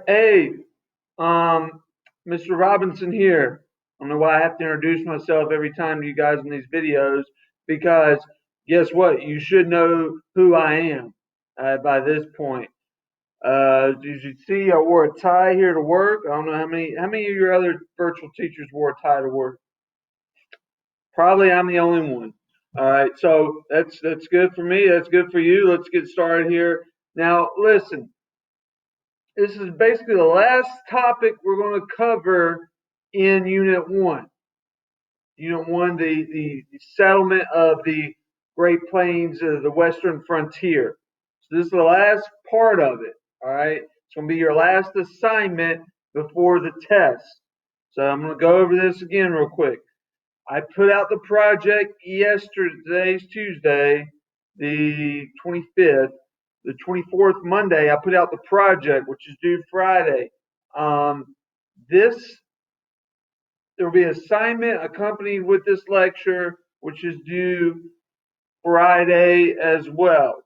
Hey, um, Mr. Robinson here. I don't know why I have to introduce myself every time to you guys in these videos because guess what? You should know who I am by this point. As you see, I wore a tie here to work. I don't know how many of your other virtual teachers wore a tie to work. Probably I'm the only one. All right, so that's good for me. That's good for you. Let's get started here. Now, listen. This is basically the last topic we're going to cover in Unit 1. Unit 1, the settlement of the Great Plains of the Western Frontier. So this is the last part of it. All right. It's going to be your last assignment before the test. So I'm going to go over this again real quick. I put out the project yesterday. Today's Tuesday, the 25th. The 24th, Monday, I put out the project, which is due Friday. This There will be an assignment accompanied with this lecture, which is due Friday as well.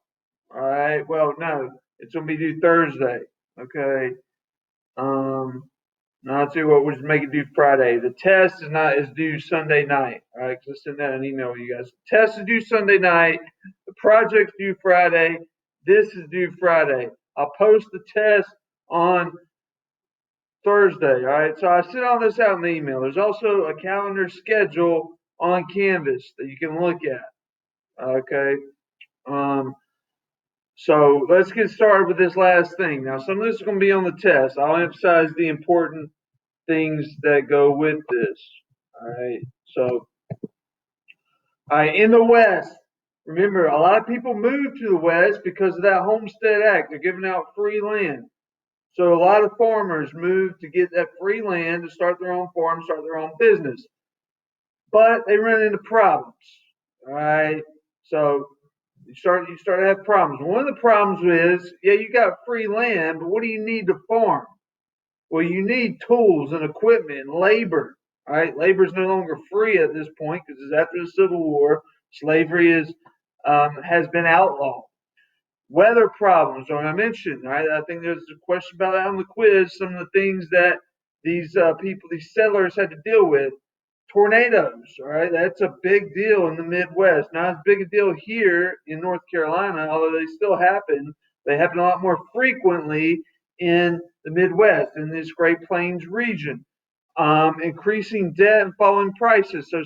All right. Well, no, it's going to be due Thursday. Okay. Now let's see what we'll just make it due Friday. The test is due Sunday night. All right, because I sent that an email to you guys. The test is due Sunday night. The project's due Friday. This is due Friday. I'll post the test on Thursday. All right, so I sent all this out in the email. There's also a calendar schedule on Canvas that you can look at. Okay. Um, so let's get started with this last thing. Now, some of this is going to be on the test. I'll emphasize the important things that go with this. All right. So, all right, in the West, remember, a lot of people move to the West because of that Homestead Act. They're giving out free land. So a lot of farmers move to get that free land to start their own farm, start their own business. But they run into problems. All right. So you start to have problems. One of the problems is, yeah, you got free land, but what do you need to farm? Well, you need tools and equipment and labor. All right, labor is no longer free at this point because it's after the Civil War. Slavery has been outlawed. Weather problems, or I mentioned. All right, I think there's a question about that on the quiz. Some of the things that these settlers had to deal with. Tornadoes. All right, that's a big deal in the Midwest. Not as big a deal here in North Carolina, although they still happen. They happen a lot more frequently in the Midwest, in this Great Plains region. Increasing debt and falling prices. So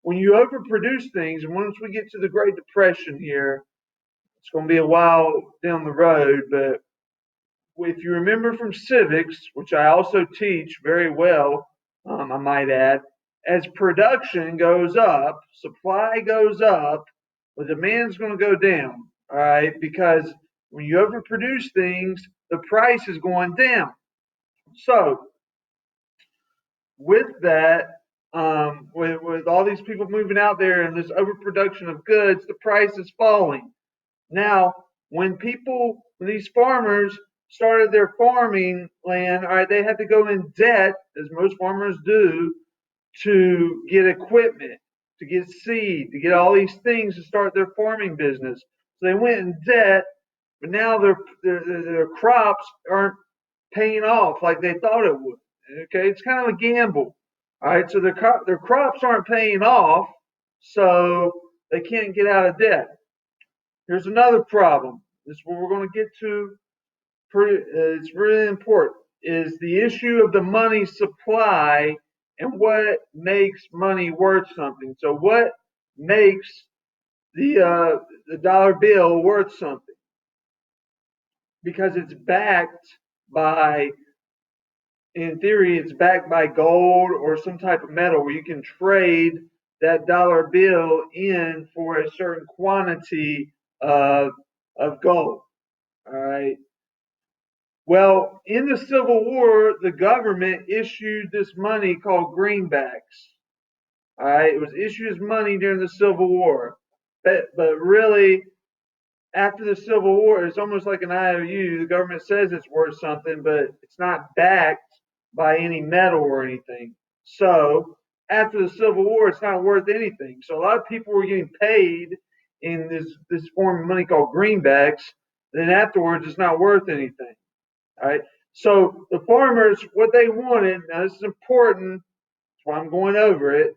when you overproduce things, and once we get to the Great Depression here, it's going to be a while down the road, but if you remember from civics, which I also teach very well, I might add, as production goes up, supply goes up, the demand's going to go down, all right? Because when you overproduce things, the price is going down. So, with that, with all these people moving out there and this overproduction of goods, the price is falling. Now, when these farmers started their farming land, all right, they had to go in debt, as most farmers do, to get equipment, to get seed, to get all these things to start their farming business. So they went in debt, but now their crops aren't paying off like they thought it would. Okay, it's kind of a gamble. All right, so their crops aren't paying off, so they can't get out of debt. Here's another problem. This is what we're going to get to. It's really important. Is the issue of the money supply and what makes money worth something. So what makes the dollar bill worth something? Because it's backed by, in theory, it's backed by gold or some type of metal where you can trade that dollar bill in for a certain quantity of gold. All right. Well, in the Civil War, the government issued this money called greenbacks. All right, it was issued as money during the Civil War, but really, after the Civil War, it's almost like an IOU. The government says it's worth something, but it's not backed by any metal or anything. So after the Civil War, it's not worth anything. So a lot of people were getting paid in this form of money called greenbacks. Then afterwards, it's not worth anything. All right. So the farmers, what they wanted, now this is important, that's why I'm going over it.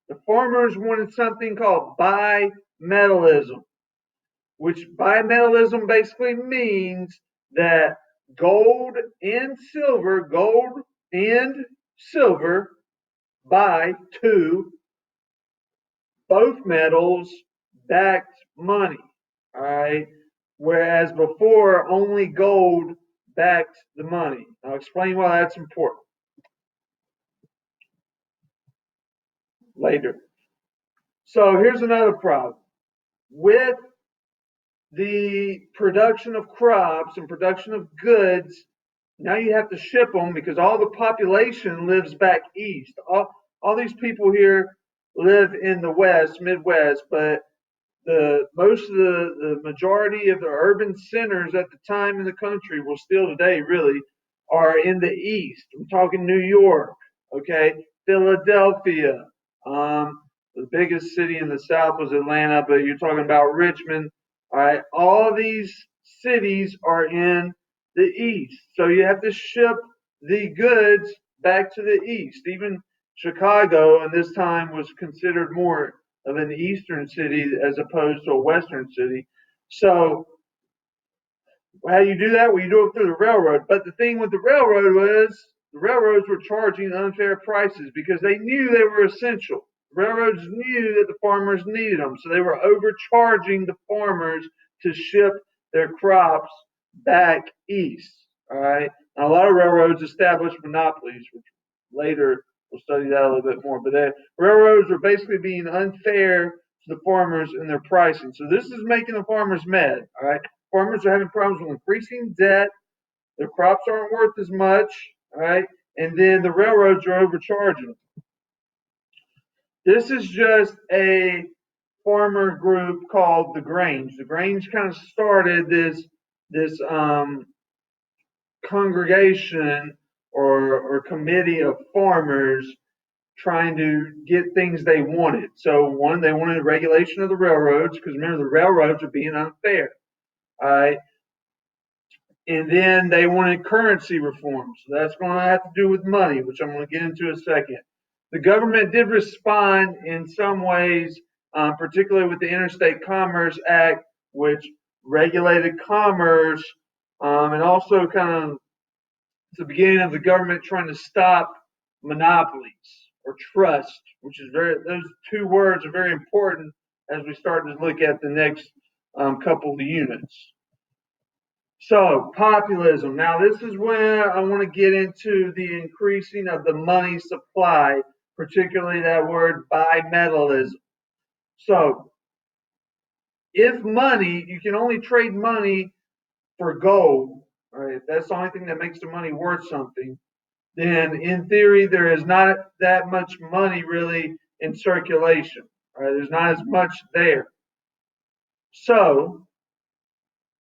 The farmers wanted something called bimetallism, which bimetallism basically means that gold and silver buy two, both metals backed money. All right. Whereas before only gold backed the money. I'll explain why that's important later. So here's another problem. With the production of crops and production of goods, now you have to ship them because all the population lives back east. All these people here live in the West, Midwest, but the most of the majority of the urban centers at the time in the country, well, still today, really, are in the East. I'm talking New York, okay, Philadelphia. The biggest city in the South was Atlanta, but you're talking about Richmond. All right, all these cities are in the East, so you have to ship the goods back to the East. Even Chicago, in this time, was considered more of an eastern city as opposed to a western city. So how do you do that? Well, you do it through the railroad. But the thing with the railroad was the railroads were charging unfair prices because they knew they were essential. Railroads knew that the farmers needed them, so they were overcharging the farmers to ship their crops back east. All right. Now, a lot of railroads established monopolies, which later we'll study that a little bit more. But the railroads were basically being unfair to the farmers in their pricing. So this is making the farmers mad. All right. Farmers are having problems with increasing debt. Their crops aren't worth as much. All right. And then the railroads are overcharging. This is just a farmer group called the Grange. The Grange kind of started this congregation or committee of farmers trying to get things they wanted. So one, they wanted regulation of the railroads because remember the railroads are being unfair. All right. And then they wanted currency reform. So that's going to have to do with money, which I'm going to get into in a second. The government did respond in some ways, particularly with the Interstate Commerce Act, which regulated commerce and also kind of the beginning of the government trying to stop monopolies or trust, which is those two words are very important as we start to look at the next couple of units. So, populism. Now, this is where I want to get into the increasing of the money supply, particularly that word bimetallism. So, if money, you can only trade money for gold, right? If that's the only thing that makes the money worth something, then in theory, there is not that much money really in circulation, right? There's not as much there. So,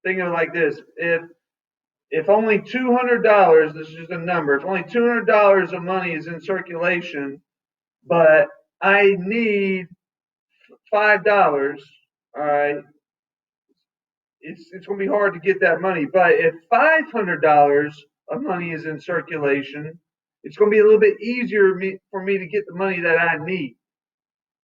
think of it like this. If only $200, this is just a number, if only $200 of money is in circulation, but I need $5, all right, it's going to be hard to get that money. But if $500 of money is in circulation, it's going to be a little bit easier for me to get the money that I need,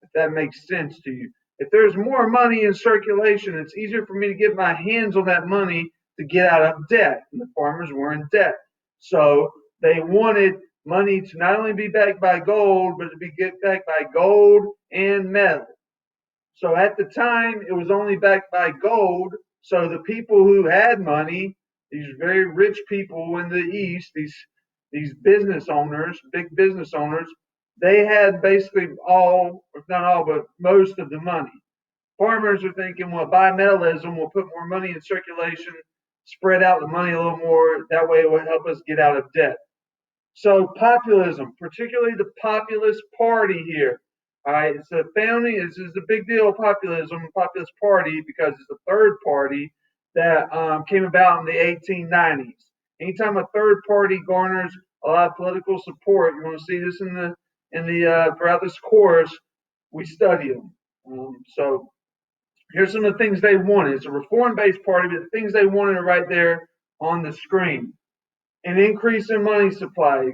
if that makes sense to you. If there's more money in circulation, it's easier for me to get my hands on that money to get out of debt. And the farmers were in debt. So they wanted money to not only be backed by gold, but to be backed by gold and metal. So at the time, it was only backed by gold. So the people who had money, these very rich people in the East, these business owners, big business owners, they had basically all, if not all, but most of the money. Farmers are thinking, well, bimetallism will put more money in circulation, spread out the money a little more. That way it will help us get out of debt. So populism, particularly the Populist Party here. All right, it's a founding. This is a big deal. Populism, Populist Party, because it's the third party that came about in the 1890s. Anytime a third party garners a lot of political support, you're going to see this in the throughout this course. We study them. So here's some of the things they wanted. It's a reform-based party, but the things they wanted are right there on the screen. An increase in money supply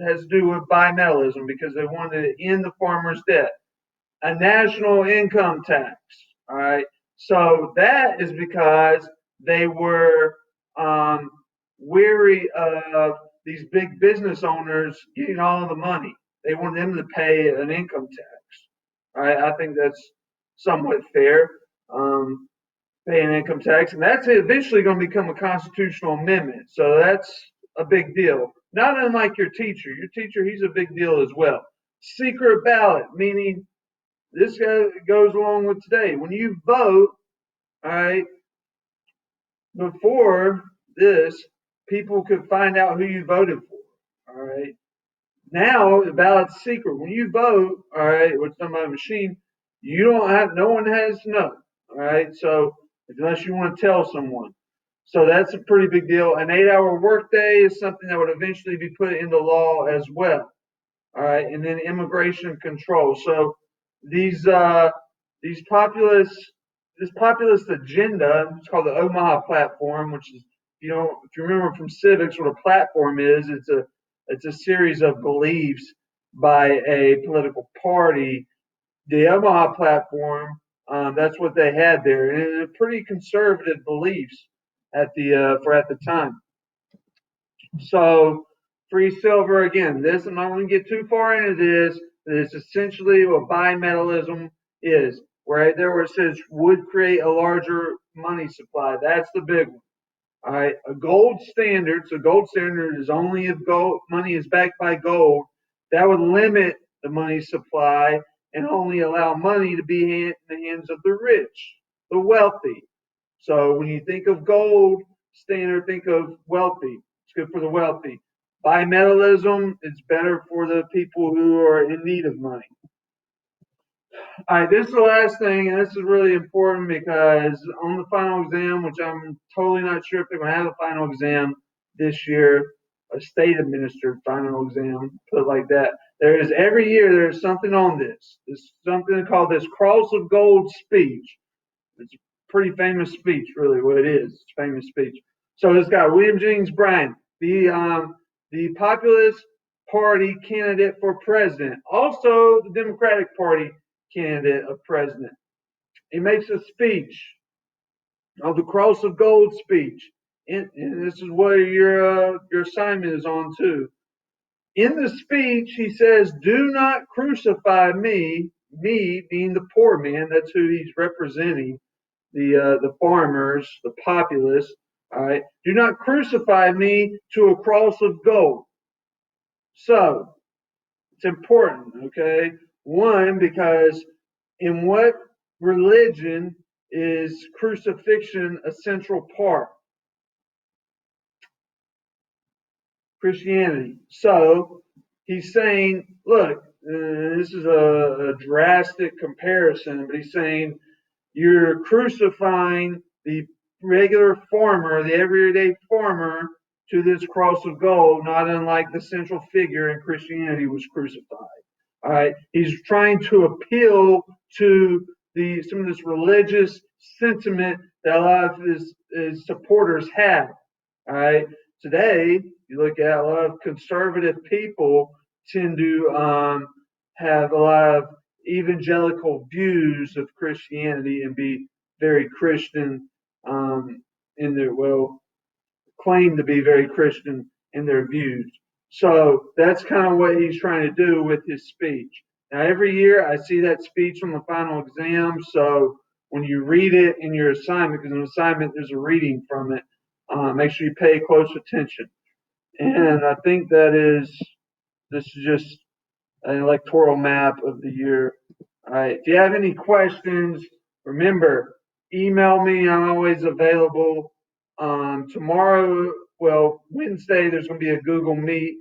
has to do with bimetallism because they wanted to end the farmers' debt. A national income tax. All right. So that is because they were um, weary of these big business owners getting all the money. They want them to pay an income tax. All right. I think that's somewhat fair. Pay an income tax, and that's eventually going to become a constitutional amendment. So that's a big deal. Not unlike your teacher. Your teacher, he's a big deal as well. Secret ballot, meaning this goes along with today. When you vote, all right, before this, people could find out who you voted for. All right. Now the ballot's secret. When you vote, all right, with some machine, you don't have. No one has to know. All right. So unless you want to tell someone. So that's a pretty big deal. An 8-hour workday is something that would eventually be put into law as well. All right, and then immigration control. So these populist this populist agenda, it's called the Omaha Platform, which is if you remember from civics what a platform is, it's a series of beliefs by a political party. The Omaha Platform, that's what they had there, and it's pretty conservative beliefs at the time. So free silver again. This I'm not going to get too far into this. But it's essentially what bimetallism is. Right there where it says would create a larger money supply. That's the big one. All right, a gold standard. So gold standard is only if gold money is backed by gold. That would limit the money supply and only allow money to be in the hands of the rich, the wealthy. So when you think of gold standard, think of wealthy. It's good for the wealthy. Bimetallism, it's better for the people who are in need of money. All right, this is the last thing, and this is really important because on the final exam, which I'm totally not sure if they're going to have a final exam this year, a state administered final exam, put it like that. There is every year there's something on this. There's something called this Cross of Gold speech. It's a pretty famous speech, really, what it is. It's a famous speech. So this guy, William Jennings Bryan, the Populist Party candidate for president, also the Democratic Party candidate of president. He makes a speech of the Cross of Gold speech. And this is what your assignment is on too. In the speech, he says, "Do not crucify me," me being the poor man. That's who he's representing, the farmers, the populace. All right, do not crucify me to a cross of gold. So it's important, okay? One, because in what religion is crucifixion a central part? Christianity. So he's saying, look, this is a drastic comparison, but he's saying you're crucifying the regular farmer, the everyday farmer, to this cross of gold, not unlike the central figure in Christianity was crucified. All right, he's trying to appeal to some of this religious sentiment that a lot of his supporters have. All right, today you look at a lot of conservative people tend to have a lot of evangelical views of Christianity and be very Christian in their claim to be very Christian in their views. So that's kind of what he's trying to do with his speech. Now every year I see that speech on the final exam. So when you read it in your assignment, because an assignment there's a reading from it, make sure you pay close attention. And I think this is just an electoral map of the year. All right. If you have any questions, remember, email me. I'm always available. Tomorrow, Wednesday, there's going to be a Google Meet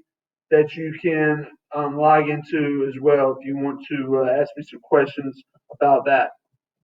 that you can log into as well if you want to ask me some questions about that.